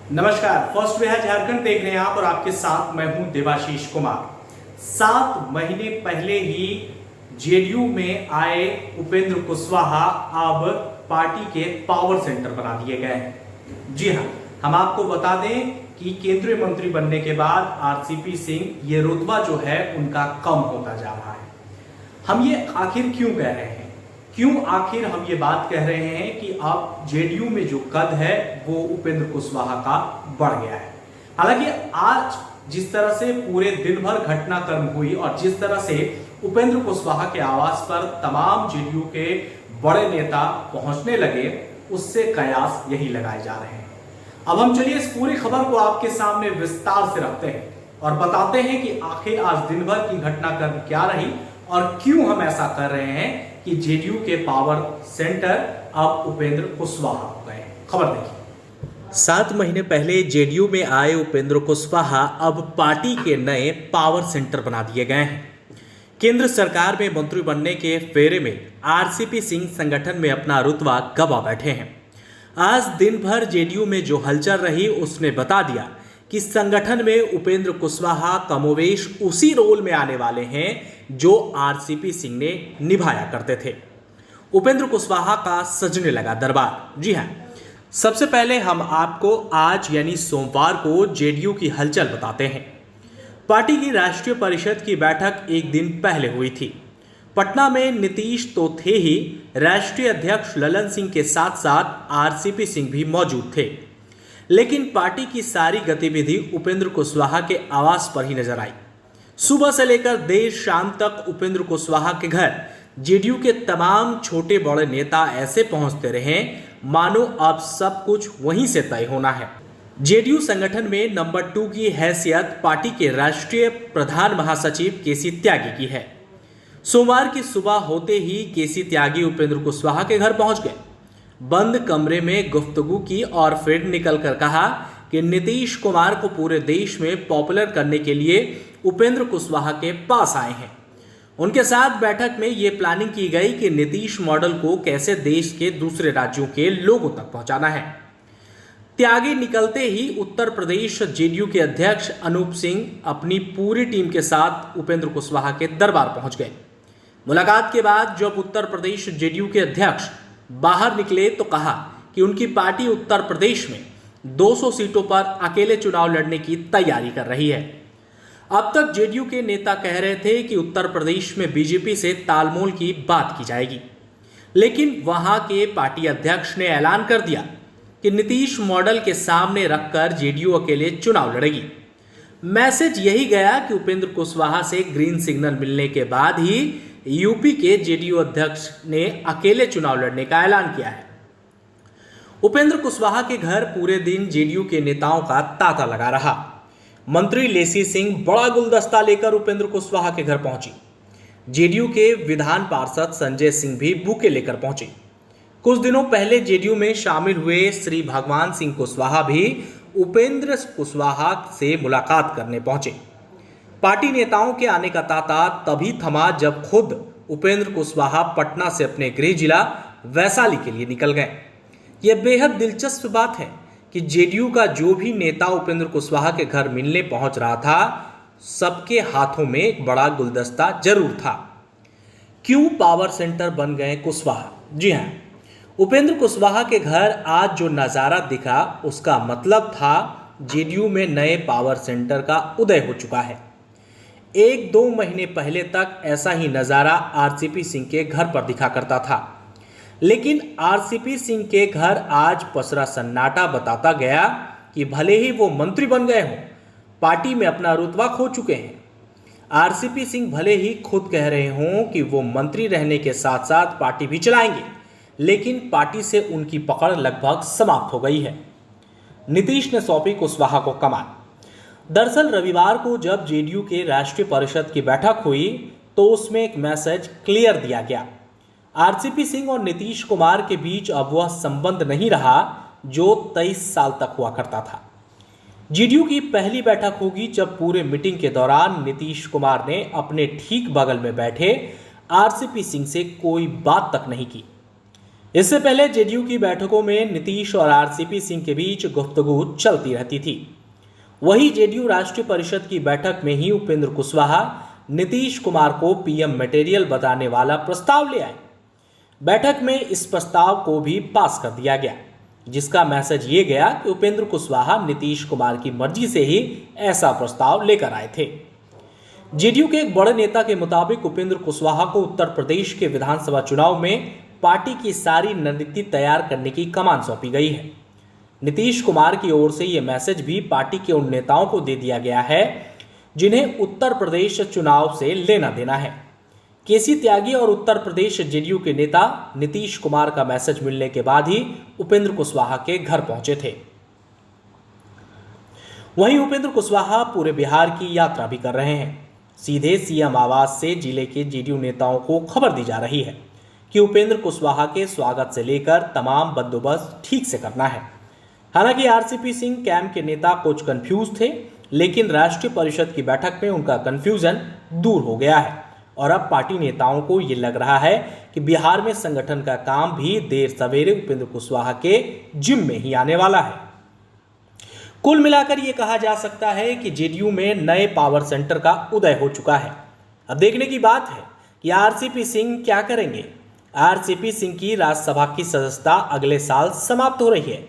नमस्कार। First way है झारखंड देख रहे हैं आप और आपके साथ मैं हूं देवाशीष कुमार। 7 महीने पहले ही जेडीयू में आए उपेंद्र कुशवाहा अब पार्टी के पावर सेंटर बना दिए गए हैं। जी हां, हम आपको बता दें कि केंद्रीय मंत्री बनने के बाद आरसीपी सिंह ये रुतबा जो है उनका कम होता जा रहा है। हम ये आखिर क्यों कह रहे हैं, क्यों आखिर हम ये बात कह रहे हैं कि अब जेडीयू में जो कद है वो उपेंद्र कुशवाहा का बढ़ गया है। हालांकि आज जिस तरह से पूरे दिन भर घटनाक्रम हुई और जिस तरह से उपेंद्र कुशवाहा के आवास पर तमाम जेडीयू के बड़े नेता पहुंचने लगे, उससे कयास यही लगाए जा रहे हैं। अब हम चलिए इस पूरी खबर को आपके सामने विस्तार से रखते हैं और बताते हैं कि आखिर आज दिन भर की घटनाक्रम क्या रही और क्यों हम ऐसा कर रहे हैं कि जेडीयू के पावर सेंटर अब उपेंद्र कुशवाहा हो गए। खबर देखिए। 7 महीने पहले जेडीयू में आए उपेंद्र कुशवाहा अब पार्टी के नए पावर सेंटर बना दिए गए हैं। केंद्र सरकार में मंत्री बनने के फेरे में आरसीपी सिंह संगठन में अपना रुतबा गंवा बैठे हैं। आज दिन भर जेडीयू में जो हलचल रही उसने बता दिया कि संगठन में उपेंद्र कुशवाहा कमोवेश उसी रोल में आने वाले हैं जो आरसीपी सिंह ने निभाया करते थे। उपेंद्र कुशवाहा का सजने लगा दरबार। जी हां, सबसे पहले हम आपको आज यानी सोमवार को जेडीयू की हलचल बताते हैं। पार्टी की राष्ट्रीय परिषद की बैठक एक दिन पहले हुई थी। पटना में नीतीश तो थे ही, राष्ट्रीय अध्यक्ष ललन सिंह के साथ साथ आरसीपी सिंह भी मौजूद थे। लेकिन पार्टी की सारी गतिविधि उपेंद्र कुशवाहा के आवास पर ही नजर आई। सुबह से लेकर देर शाम तक उपेंद्र कुशवाहा के घर जेडीयू के तमाम छोटे बड़े नेता ऐसे पहुंचते रहे मानो अब सब कुछ वहीं से तय होना है। जेडीयू संगठन में नंबर 2 की हैसियत पार्टी के राष्ट्रीय प्रधान महासचिव केसी त्यागी की है। सोमवार की सुबह होते ही केसी त्यागी उपेंद्र कुशवाहा के घर पहुंच गए। बंद कमरे में गुफ्तगू की और फिर निकलकर कहा कि नीतीश कुमार को पूरे देश में पॉपुलर करने के लिए उपेंद्र कुशवाहा के पास आए हैं। उनके साथ बैठक में यह प्लानिंग की गई कि नीतीश मॉडल को कैसे देश के दूसरे राज्यों के लोगों तक पहुंचाना है। त्यागी निकलते ही उत्तर प्रदेश जेडीयू के अध्यक्ष अनूप सिंह अपनी पूरी टीम के साथ उपेंद्र कुशवाहा के दरबार पहुंच गए। मुलाकात के बाद जब उत्तर प्रदेश जेडीयू के अध्यक्ष बाहर निकले तो कहा कि उनकी पार्टी उत्तर प्रदेश में 200 सीटों पर अकेले चुनाव लड़ने की तैयारी कर रही है। अब तक जेडीयू के नेता कह रहे थे कि उत्तर प्रदेश में बीजेपी से तालमेल की बात की जाएगी, लेकिन वहां के पार्टी अध्यक्ष ने ऐलान कर दिया कि नीतीश मॉडल के सामने रखकर जेडीयू अकेले चुनाव लड़ेगी। मैसेज यही गया कि उपेंद्र कुशवाहा से ग्रीन सिग्नल मिलने के बाद ही यूपी के जेडीयू अध्यक्ष ने अकेले चुनाव लड़ने का ऐलान किया है। उपेंद्र कुशवाहा के घर पूरे दिन जेडीयू के नेताओं का तांता लगा रहा। मंत्री लेसी सिंह बड़ा गुलदस्ता लेकर उपेंद्र कुशवाहा के घर पहुंची। जेडीयू के विधान पार्षद संजय सिंह भी बुके लेकर पहुंचे। कुछ दिनों पहले जेडीयू में शामिल हुए श्री भगवान सिंह कुशवाहा भी उपेंद्र कुशवाहा से मुलाकात करने पहुंचे। पार्टी नेताओं के आने का तांता तभी थमा जब खुद उपेंद्र कुशवाहा पटना से अपने गृह जिला वैशाली के लिए निकल गए। यह बेहद दिलचस्प बात है कि जेडीयू का जो भी नेता उपेंद्र कुशवाहा के घर मिलने पहुंच रहा था, सबके हाथों में एक बड़ा गुलदस्ता जरूर था। क्यों पावर सेंटर बन गए कुशवाहा? जी हां, उपेंद्र कुशवाहा के घर आज जो नजारा दिखा उसका मतलब था जेडीयू में नए पावर सेंटर का उदय हो चुका है। 1-2 महीने पहले तक ऐसा ही नजारा आरसीपी सिंह के घर पर दिखा करता था, लेकिन आरसीपी सिंह के घर आज पसरा सन्नाटा बताता गया कि भले ही वो मंत्री बन गए हों, पार्टी में अपना रुतबा खो चुके हैं। आरसीपी सिंह भले ही खुद कह रहे हों कि वो मंत्री रहने के साथ साथ पार्टी भी चलाएंगे, लेकिन पार्टी से उनकी पकड़ लगभग समाप्त हो गई है। नीतीश ने सौंपी कुशवाहा को कमान। दरअसल रविवार को जब जेडीयू के राष्ट्रीय परिषद की बैठक हुई तो उसमें एक मैसेज क्लियर दिया गया। आरसीपी सिंह और नीतीश कुमार के बीच अब वह संबंध नहीं रहा जो 23 साल तक हुआ करता था। जेडीयू की पहली बैठक होगी जब पूरे मीटिंग के दौरान नीतीश कुमार ने अपने ठीक बगल में बैठे आरसीपी सिंह से कोई बात तक नहीं की। इससे पहले जेडीयू की बैठकों में नीतीश और आरसीपी सिंह के बीच गुफ्तगू चलती रहती थी। वही जेडीयू राष्ट्रीय परिषद की बैठक में ही उपेंद्र कुशवाहा नीतीश कुमार को पीएम मटेरियल बताने वाला प्रस्ताव ले आए। बैठक में इस प्रस्ताव को भी पास कर दिया गया, जिसका मैसेज ये गया कि उपेंद्र कुशवाहा नीतीश कुमार की मर्जी से ही ऐसा प्रस्ताव लेकर आए थे। जेडीयू के एक बड़े नेता के मुताबिक उपेंद्र कुशवाहा को उत्तर प्रदेश के विधानसभा चुनाव में पार्टी की सारी रणनीति तैयार करने की कमान सौंपी गई है। नीतीश कुमार की ओर से यह मैसेज भी पार्टी के उन नेताओं को दे दिया गया है जिन्हें उत्तर प्रदेश चुनाव से लेना देना है। केसी त्यागी और उत्तर प्रदेश जेडीयू के नेता नीतीश कुमार का मैसेज मिलने के बाद ही उपेंद्र कुशवाहा के घर पहुंचे थे। वहीं उपेंद्र कुशवाहा पूरे बिहार की यात्रा भी कर रहे हैं। सीधे सीएम आवास से जिले के जेडीयू नेताओं को खबर दी जा रही है कि उपेंद्र कुशवाहा के स्वागत से लेकर तमाम बंदोबस्त ठीक से करना है। हालांकि आरसीपी सिंह कैंप के नेता कुछ कंफ्यूज थे, लेकिन राष्ट्रीय परिषद की बैठक में उनका कंफ्यूजन दूर हो गया है और अब पार्टी नेताओं को ये लग रहा है कि बिहार में संगठन का काम भी देर सवेरे उपेंद्र कुशवाहा के जिम में ही आने वाला है। कुल मिलाकर ये कहा जा सकता है कि जेडीयू में नए पावर सेंटर का उदय हो चुका है। अब देखने की बात है कि आरसीपी सिंह क्या करेंगे। आरसीपी सिंह की राज्यसभा की सदस्यता अगले साल समाप्त हो रही है।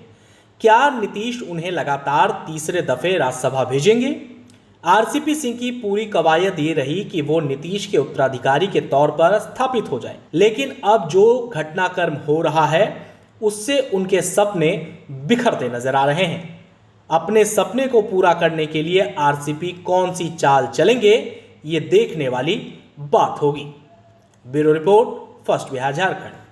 क्या नीतीश उन्हें लगातार तीसरे दफे राज्यसभा भेजेंगे? आरसीपी सिंह की पूरी कवायद ये रही कि वो नीतीश के उत्तराधिकारी के तौर पर स्थापित हो जाए, लेकिन अब जो घटनाक्रम हो रहा है उससे उनके सपने बिखरते नजर आ रहे हैं। अपने सपने को पूरा करने के लिए आरसीपी कौन सी चाल चलेंगे, ये देखने वाली बात होगी। Bureau report, first Bihar Jharkhand.